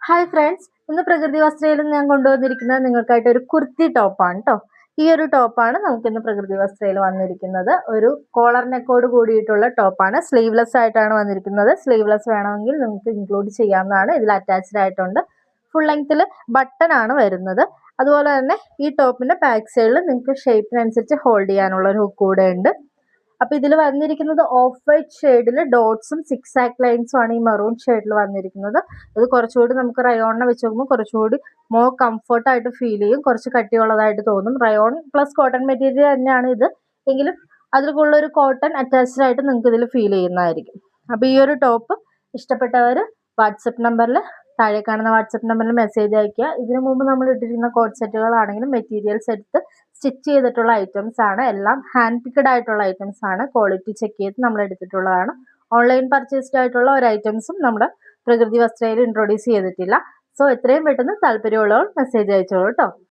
Hi friends, ഇന്ന് പ്രകൃതി വസ്ത്രയിൽ ഞാൻ കൊണ്ടുവന്നിരിക്കുന്നത് നിങ്ങൾക്കായിട്ട് ഒരു കുർത്തി ടോപ്പാണ് കേട്ടോ. ഈ ഒരു ടോപ്പാണ് നമുക്ക് ഇന്ന് പ്രകൃതി വസ്ത്രയിൽ വന്നിരിക്കുന്നത്. ഒരു കോളർ നെക്കോട് കൂടിയിട്ടുള്ള ടോപ്പാണ്. സ്ലീവ്ലെസ് ആയിട്ടാണ് വന്നിരിക്കുന്നത്. സ്ലീവ്ലെസ് വേണമെങ്കിൽ നിങ്ങൾക്ക് ഇൻക്ലൂഡ് ചെയ്യാവുന്നതാണ്. ഇതിൽ അറ്റാച്ച്ഡ് ആയിട്ടുണ്ട്. ഫുൾ ലെങ്ത്തിൽ ബട്ടൺ ആണ് വരുന്നത്. അതുപോലെ തന്നെ ഈ ടോപ്പിന്റെ ബാക്ക് സൈഡിൽ നിങ്ങൾക്ക് ഷേപ്പിനനുസരിച്ച് ഹോൾഡ് ചെയ്യാനുള്ള ഒരു ഹുക്ക് കൂടെ ഉണ്ട്. അപ്പൊ ഇതിൽ വന്നിരിക്കുന്നത് ഓഫ് വൈറ്റ് ഷെയ്ഡിൽ ഡോട്ട്സും സിക്സ് ആക്ക് ലൈൻസും ആണ് ഈ മെറൂൺ ഷെയ്ഡിൽ വന്നിരിക്കുന്നത്. ഇത് കുറച്ചുകൂടി നമുക്ക് റയോണിനെ വെച്ച് നോക്കുമ്പോൾ കുറച്ചുകൂടി മോർ കംഫർട്ട് ആയിട്ട് ഫീൽ ചെയ്യും. കുറച്ച് കട്ടിയുള്ളതായിട്ട് തോന്നും. റയോൺ പ്ലസ് കോട്ടൺ മെറ്റീരിയൽ തന്നെയാണ് ഇത്. എങ്കിലും അതിലുള്ള ഒരു കോട്ടൺ അറ്റാച്ച്ഡ് ആയിട്ട് നിങ്ങൾക്ക് ഇതിൽ ഫീൽ ചെയ്യുന്നതായിരിക്കും. അപ്പൊ ഈ ഒരു ടോപ്പ് ഇഷ്ടപ്പെട്ടവർ വാട്സപ്പ് നമ്പറിൽ താഴെ കാണുന്ന വാട്സപ്പ് നമ്പറിൽ മെസ്സേജ് അയക്കുക. ഇതിനു മുമ്പ് നമ്മൾ ഇട്ടിരിക്കുന്ന കോഡ് സെറ്റുകളാണെങ്കിലും മെറ്റീരിയൽസ് എടുത്ത് സ്റ്റിച്ച് ചെയ്തിട്ടുള്ള ഐറ്റംസ് ആണ്. എല്ലാം ഹാൻഡ് പിക്കഡ് ആയിട്ടുള്ള ഐറ്റംസ് ആണ്. ക്വാളിറ്റി ചെക്ക് ചെയ്ത് നമ്മൾ എടുത്തിട്ടുള്ളതാണ്. ഓൺലൈൻ പർച്ചേസ്ഡ് ആയിട്ടുള്ള ഒരു ഐറ്റംസും നമ്മുടെ പ്രകൃതി വസ്ത്രയിൽ ഇൻട്രൊഡ്യൂസ് ചെയ്തിട്ടില്ല. സോ എത്രയും പെട്ടെന്ന് താല്പര്യമുള്ളവർ മെസ്സേജ് അയച്ചോളൂ കേട്ടോ.